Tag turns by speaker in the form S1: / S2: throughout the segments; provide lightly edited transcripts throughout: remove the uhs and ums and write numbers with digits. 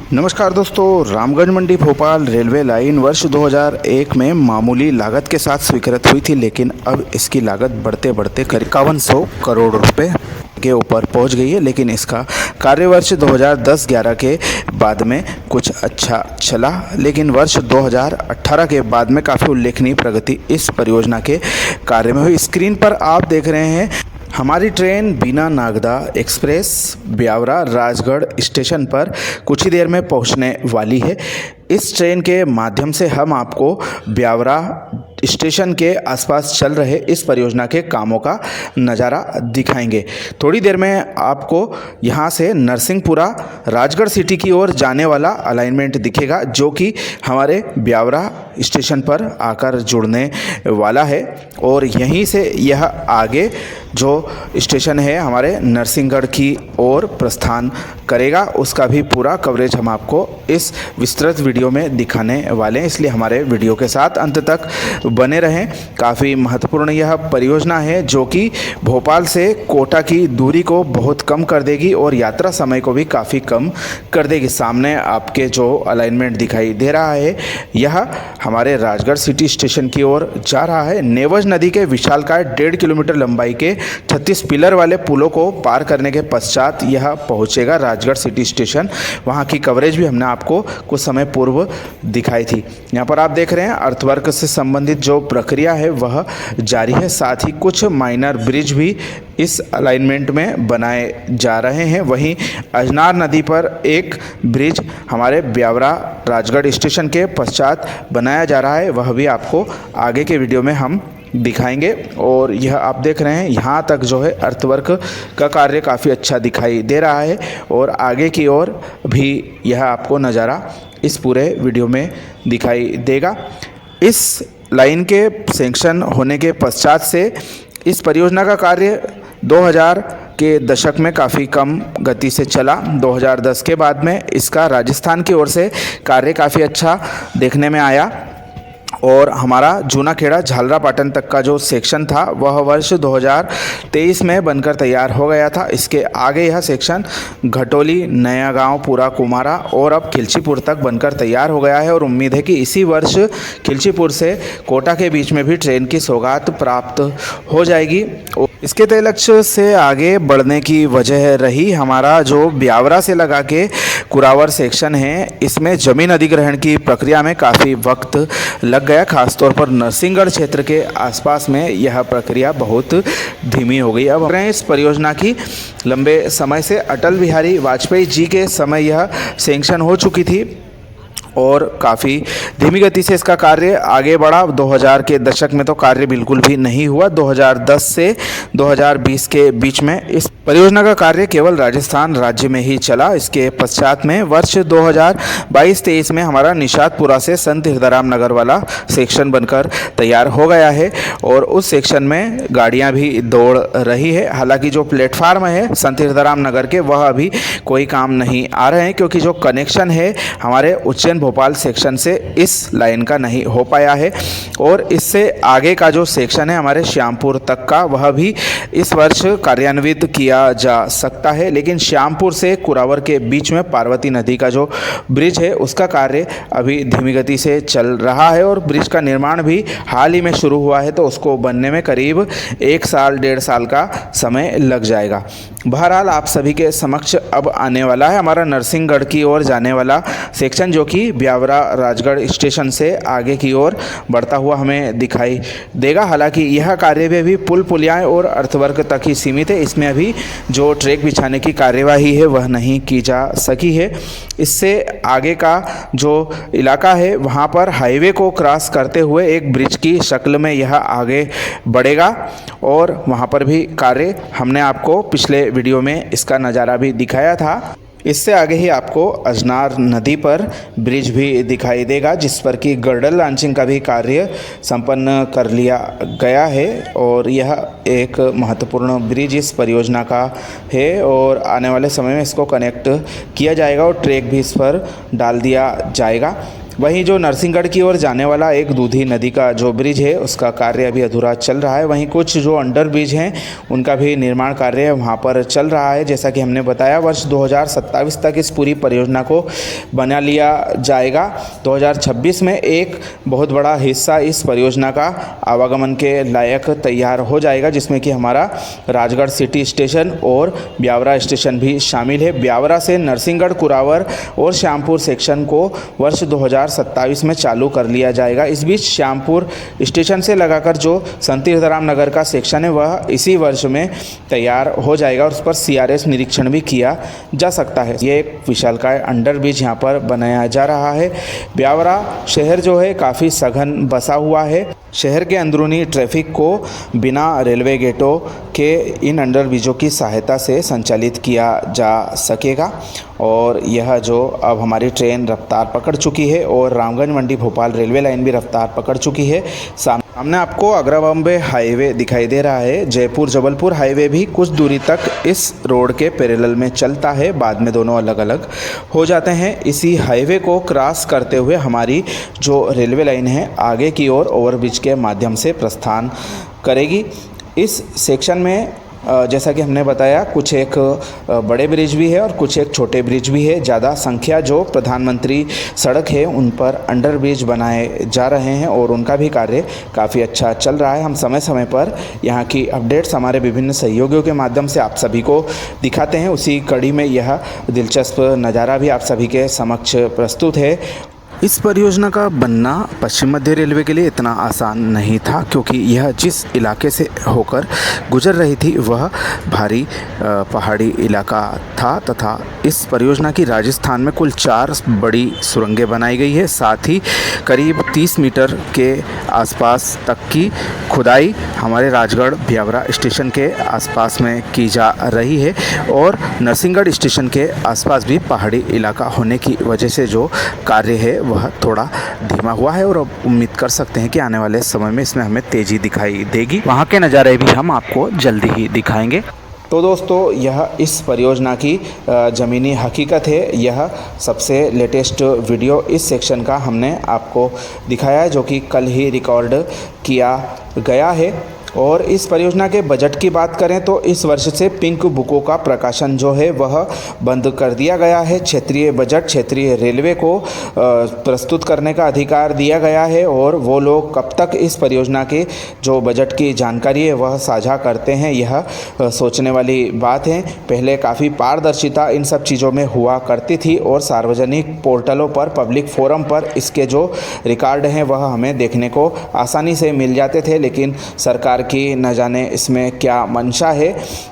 S1: नमस्कार दोस्तों, रामगढ़ मंडी Bhopal railway line वर्ष 2001 में मामूली लागत के साथ स्वीकृत हुई थी, लेकिन अब इसकी लागत बढ़ते बढ़ते करीब 5100 करोड़ रुपए के ऊपर पहुंच गई है। लेकिन इसका कार्य वर्ष 2010-11 के बाद में कुछ अच्छा चला, लेकिन वर्ष 2018 के बाद में काफ़ी उल्लेखनीय प्रगति इस परियोजना के कार्य में हुई। स्क्रीन पर आप देख रहे हैं हमारी ट्रेन बीना नागदा एक्सप्रेस ब्यावरा राजगढ़ स्टेशन पर कुछ ही देर में पहुंचने वाली है। इस ट्रेन के माध्यम से हम आपको ब्यावरा स्टेशन के आसपास चल रहे इस परियोजना के कामों का नज़ारा दिखाएंगे। थोड़ी देर में आपको यहाँ से नरसिंहपुरा राजगढ़ सिटी की ओर जाने वाला अलाइनमेंट दिखेगा, जो कि हमारे ब्यावरा स्टेशन पर आकर जुड़ने वाला है। और यहीं से यह आगे जो स्टेशन है हमारे नरसिंहगढ़ की ओर प्रस्थान करेगा, उसका भी पूरा कवरेज हम आपको इस विस्तृत वीडियो में दिखाने वाले हैं, इसलिए हमारे वीडियो के साथ अंत तक बने रहें। काफ़ी महत्वपूर्ण यह परियोजना है जो कि भोपाल से कोटा की दूरी को बहुत कम कर देगी और यात्रा समय को भी काफ़ी कम कर देगी। सामने आपके जो अलाइनमेंट दिखाई दे रहा है यह हमारे राजगढ़ सिटी स्टेशन की ओर जा रहा है। नेवज नदी के विशालकाय 1.5 किलोमीटर लंबाई के 36 पिलर वाले पुलों को पार करने के पश्चात यह पहुंचेगा राजगढ़ सिटी स्टेशन। वहां की कवरेज भी हमने आपको कुछ समय पूर्व दिखाई थी। यहाँ पर आप देख रहे हैं अर्थवर्क से संबंधित जो प्रक्रिया है वह जारी है, साथ ही कुछ माइनर ब्रिज भी इस अलाइनमेंट में बनाए जा रहे हैं। वहीं अजनार नदी पर एक ब्रिज हमारे ब्यावरा राजगढ़ स्टेशन के पश्चात बनाया जा रहा है, वह भी आपको आगे के वीडियो में हम दिखाएंगे। और यह आप देख रहे हैं यहाँ तक जो है अर्थवर्क का कार्य काफ़ी अच्छा दिखाई दे रहा है और आगे की ओर भी यह आपको नज़ारा इस पूरे वीडियो में दिखाई देगा। इस लाइन के सैंक्शन होने के पश्चात से इस परियोजना का कार्य 2000 के दशक में काफ़ी कम गति से चला। 2010 के बाद में इसका राजस्थान की ओर से कार्य काफ़ी अच्छा देखने में आया और हमारा जूनाखेड़ा झालरापाटन तक का जो सेक्शन था वह वर्ष 2023 में बनकर तैयार हो गया था। इसके आगे यह सेक्शन घटोली, नया गांव, पूरा कुमारा और अब खिलचीपुर तक बनकर तैयार हो गया है और उम्मीद है कि इसी वर्ष खिलचीपुर से कोटा के बीच में भी ट्रेन की सौगात प्राप्त हो जाएगी। इसके तय लक्ष्य से आगे बढ़ने की वजह रही हमारा जो ब्यावरा से लगा के कुरावर सेक्शन है, इसमें ज़मीन अधिग्रहण की प्रक्रिया में काफ़ी वक्त लग गया। खासतौर पर नरसिंहगढ़ क्षेत्र के आसपास में यह प्रक्रिया बहुत धीमी हो गई। अब इस परियोजना की लंबे समय से अटल बिहारी वाजपेयी जी के समय यह सैंक्शन हो चुकी थी और काफ़ी धीमी गति से इसका कार्य आगे बढ़ा। 2000 के दशक में तो कार्य बिल्कुल भी नहीं हुआ। 2010 से 2020 के बीच में इस परियोजना का कार्य केवल राजस्थान राज्य में ही चला। इसके पश्चात में वर्ष 2022-23 में हमारा निषादपुरा से संत हिरदाराम नगर वाला सेक्शन बनकर तैयार हो गया है और उस सेक्शन में गाड़ियाँ भी दौड़ रही है। हालांकि जो प्लेटफार्म है संत हिरदाराम नगर के वह अभी कोई काम नहीं आ रहे हैं, क्योंकि जो कनेक्शन है हमारे उज्जैन भोपाल सेक्शन से इस लाइन का नहीं हो पाया है। और इससे आगे का जो सेक्शन है हमारे श्यामपुर तक का वह भी इस वर्ष कार्यान्वित किया जा सकता है, लेकिन श्यामपुर से कुरावर के बीच में पार्वती नदी का जो ब्रिज है उसका कार्य अभी धीमी गति से चल रहा है और ब्रिज का निर्माण भी हाल ही में शुरू हुआ है, तो उसको बनने में करीब 1 साल 1.5 साल का समय लग जाएगा। बहरहाल आप सभी के समक्ष अब आने वाला है हमारा नरसिंहगढ़ की ओर जाने वाला सेक्शन, जो कि ब्यावरा राजगढ़ स्टेशन से आगे की ओर बढ़ता हुआ हमें दिखाई देगा। हालांकि यह कार्य भी पुल पुलियाएँ और अर्थवर्क तक ही सीमित है। इसमें अभी जो ट्रैक बिछाने की कार्यवाही है वह नहीं की जा सकी है। इससे आगे का जो इलाका है वहाँ पर हाईवे को क्रॉस करते हुए एक ब्रिज की शक्ल में यह आगे बढ़ेगा और वहाँ पर भी कार्य हमने आपको पिछले वीडियो में इसका नज़ारा भी दिखाया था। इससे आगे ही आपको अजनार नदी पर ब्रिज भी दिखाई देगा, जिस पर कि गर्डर लॉन्चिंग का भी कार्य संपन्न कर लिया गया है और यह एक महत्वपूर्ण ब्रिज इस परियोजना का है और आने वाले समय में इसको कनेक्ट किया जाएगा और ट्रैक भी इस पर डाल दिया जाएगा। वहीं जो नरसिंहगढ़ की ओर जाने वाला एक दूधी नदी का जो ब्रिज है उसका कार्य अभी अधूरा चल रहा है। वहीं कुछ जो अंडर ब्रिज हैं उनका भी निर्माण कार्य वहां पर चल रहा है। जैसा कि हमने बताया, वर्ष 2027 तक इस पूरी परियोजना को बना लिया जाएगा। 2026 में एक बहुत बड़ा हिस्सा इस परियोजना का आवागमन के लायक तैयार हो जाएगा, जिसमें कि हमारा राजगढ़ सिटी स्टेशन और ब्यावरा स्टेशन भी शामिल है। ब्यावरा से नरसिंहगढ़, कुरावर और श्यामपुर सेक्शन को वर्ष 2027 में चालू कर लिया जाएगा। इस बीच श्यामपुर स्टेशन से लगाकर जो संत तीर्थराम नगर का सेक्शन है वह इसी वर्ष में तैयार हो जाएगा और उस पर CRS निरीक्षण भी किया जा सकता है। ये एक विशालकाय अंडर ब्रिज यहाँ पर बनाया जा रहा है। ब्यावरा शहर जो है काफ़ी सघन बसा हुआ है। शहर के अंदरूनी ट्रैफिक को बिना रेलवे गेटों के इन अंडर ब्रिजों की सहायता से संचालित किया जा सकेगा। और यह जो अब हमारी ट्रेन रफ्तार पकड़ चुकी है और रामगंज मंडी भोपाल रेलवे लाइन भी रफ्तार पकड़ चुकी है। सामने आपको आगरा बॉम्बे हाईवे दिखाई दे रहा है। जयपुर जबलपुर हाईवे भी कुछ दूरी तक इस रोड के पैरेलल में चलता है, बाद में दोनों अलग अलग हो जाते हैं। इसी हाईवे को क्रॉस करते हुए हमारी जो रेलवे लाइन है आगे की ओर ओवरब्रिज के माध्यम से प्रस्थान करेगी। इस सेक्शन में जैसा कि हमने बताया, कुछ एक बड़े ब्रिज भी है और कुछ एक छोटे ब्रिज भी है। ज़्यादा संख्या जो प्रधानमंत्री सड़क है उन पर अंडर ब्रिज बनाए जा रहे हैं और उनका भी कार्य काफ़ी अच्छा चल रहा है। हम समय समय पर यहाँ की अपडेट्स हमारे विभिन्न सहयोगियों के माध्यम से आप सभी को दिखाते हैं। उसी कड़ी में यह दिलचस्प नज़ारा भी आप सभी के समक्ष प्रस्तुत है। इस परियोजना का बनना पश्चिम मध्य रेलवे के लिए इतना आसान नहीं था, क्योंकि यह जिस इलाके से होकर गुजर रही थी वह भारी पहाड़ी इलाका था तथा इस परियोजना की राजस्थान में कुल 4 बड़ी सुरंगें बनाई गई है। साथ ही करीब 30 मीटर के आसपास तक की खुदाई हमारे राजगढ़ ब्यावरा स्टेशन के आसपास में की जा रही है और नरसिंहगढ़ स्टेशन के आसपास भी पहाड़ी इलाका होने की वजह से जो कार्य है वह थोड़ा धीमा हुआ है और अब उम्मीद कर सकते हैं कि आने वाले समय में इसमें हमें तेज़ी दिखाई देगी। वहाँ के नज़ारे भी हम आपको जल्दी ही दिखाएंगे। तो दोस्तों, यह इस परियोजना की ज़मीनी हकीकत है। यह सबसे लेटेस्ट वीडियो इस सेक्शन का हमने आपको दिखाया है, जो कि कल ही रिकॉर्ड किया गया है। और इस परियोजना के बजट की बात करें तो इस वर्ष से पिंक बुकों का प्रकाशन जो है वह बंद कर दिया गया है। क्षेत्रीय बजट क्षेत्रीय रेलवे को प्रस्तुत करने का अधिकार दिया गया है और वो लोग कब तक इस परियोजना के जो बजट की जानकारी है वह साझा करते हैं, यह सोचने वाली बात है। पहले काफ़ी पारदर्शिता इन सब चीज़ों में हुआ करती थी और सार्वजनिक पोर्टलों पर, पब्लिक फोरम पर इसके जो रिकॉर्ड हैं वह हमें देखने को आसानी से मिल जाते थे, लेकिन सरकार की न जाने इसमें क्या मंशा है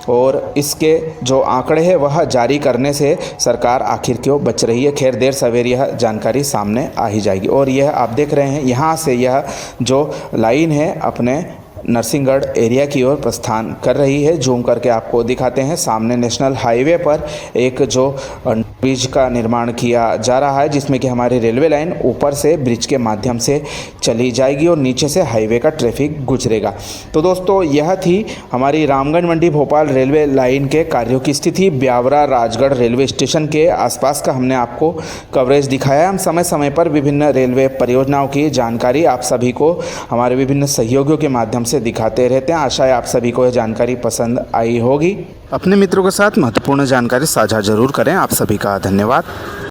S1: और इसके जो आंकड़े हैं वह जारी करने से सरकार आखिर क्यों बच रही है। खैर, देर सवेर यह जानकारी सामने आ ही जाएगी। और यह आप देख रहे हैं, यहाँ से यह जो लाइन है अपने नरसिंहगढ़ एरिया की ओर प्रस्थान कर रही है। जूम करके आपको दिखाते हैं। सामने नेशनल हाईवे पर एक जो ब्रिज का निर्माण किया जा रहा है, जिसमें कि हमारी रेलवे लाइन ऊपर से ब्रिज के माध्यम से चली जाएगी और नीचे से हाईवे का ट्रैफिक गुजरेगा। तो दोस्तों, यह थी हमारी रामगंज मंडी भोपाल रेलवे लाइन के कार्यों की स्थिति। ब्यावरा राजगढ़ रेलवे स्टेशन के आसपास का हमने आपको कवरेज दिखाया। हम समय समय पर विभिन्न रेलवे परियोजनाओं की जानकारी आप सभी को हमारे विभिन्न सहयोगियों के माध्यम से दिखाते रहते हैं। आशा है आप सभी को यह जानकारी पसंद आई होगी। अपने मित्रों के साथ महत्वपूर्ण जानकारी साझा जरूर करें। आप सभी का धन्यवाद।